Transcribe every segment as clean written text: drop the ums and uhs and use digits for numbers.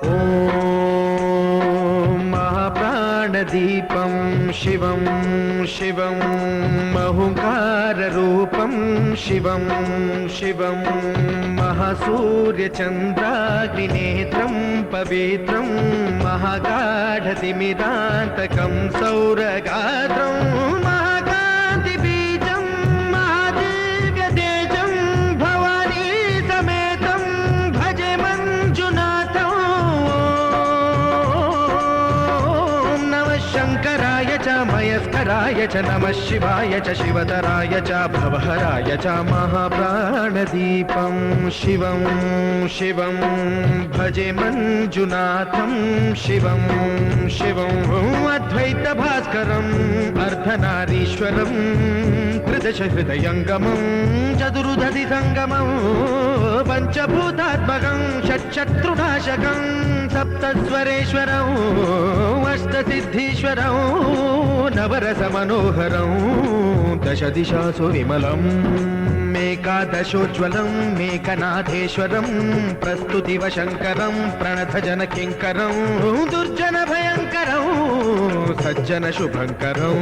ॐ महाप्राणदीपं शिवं शिवं महुकाररूपं शिवं शिवं महासूर्यचन्द्राग्निनेत्रं पवित्रं महागाढतिमिरान्तकं सौरगात्रं महाकान्तिबीजं महादिव्यतेजं भवानी समेतं भजे मञ्जुनाथं। ॐ नमः शङ्कराय च मयस्कराय च नमः शिवाय च शिवतराय च भवहराय च महाप्राणदीपं शिवं शिवं भजे मञ्जुनाथं शिवं शिवं अद्वैतभास्करम् अर्धनारीश्वरं त्रिदशहृदयङ्गमं चतुर्दधिसङ्गमं पञ्चभूतात्मकं षट्शत्रुनाशकं सप्तस्वरेश्वरं अष्टसिद्धीश्वरं नवरसमनोहरं दशदिशासु विमलम् एकादशोज्ज्वलं मेघनाथेश्वरं प्रस्तुतिवशङ्करं प्रणतजनकिङ्करं दुर्जनभयङ्करं सज्जनशुभङ्करं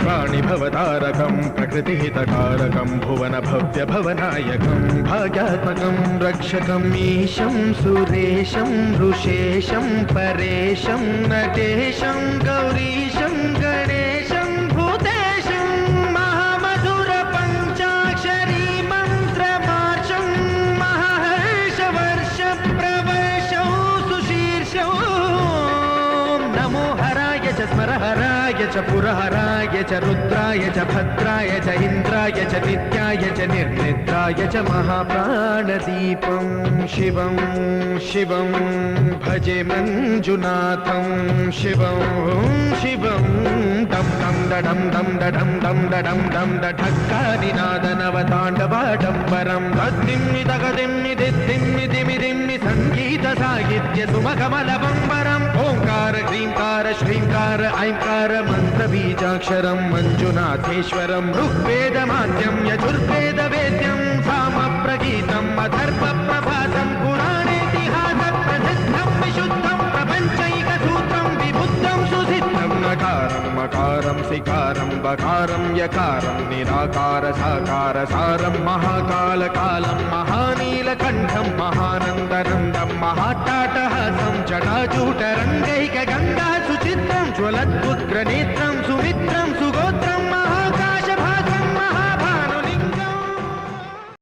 वाणिभवतारकं प्रकृतिहितकारकं भुवनभव्यभवनायकं भाग्यात्मकं रक्षकम् ईशं सुरेशं ऋषेशं परेशं नटेशं गौरीशं गणेशं भूतेशं महामधुरपञ्चाक्षरी मन्त्रमार्षं महर्षवर्षप्रवर्षौ सुशीर्षौ नमो हराय च स्मरहराय च पुरहराय च रुद्राय च भद्राय च इन्द्राय च नित्याय च निर्निद्राय च महाप्राणदीपं शिवं शिवं भजे मञ्जुनाथं शिवं शिवं दं दं दडं दं दडं दं दडं दं दढक्कानिनादनवताण्डवाडम्बरं तद्दिम्मि तगदिम्मि दिद्दिम्मि दिमिदिम्मि सङ्गीतसाहित्य सुमखमलबम्बरम् ओङ्कार ह्रीङ्कार श्रीङ्कार ऐङ्कार मन्त्रबीजाक्षरं मञ्जुनाथेश्वरं ऋग्वेदमाद्यं यजुर्वेदवेद्यं सामप्रगीतम् अथर्वप्रभातं पुराणेतिहासप्रसिद्धं विशुद्धं प्रपञ्चैकसूत्रं विबुद्धं सुसिद्धं नकारं मकारं सिकारं बकारं यकारं निराकार साकार सारं महाकालकालं महानीलकण्ठं महानन्दनन्दं महाट्टाटहासं जटाजूटरङ्गैकगङ्गा सुचित्रं ज्वलद्वुग्रनेत्रं सुमित्रं सुगोत्रं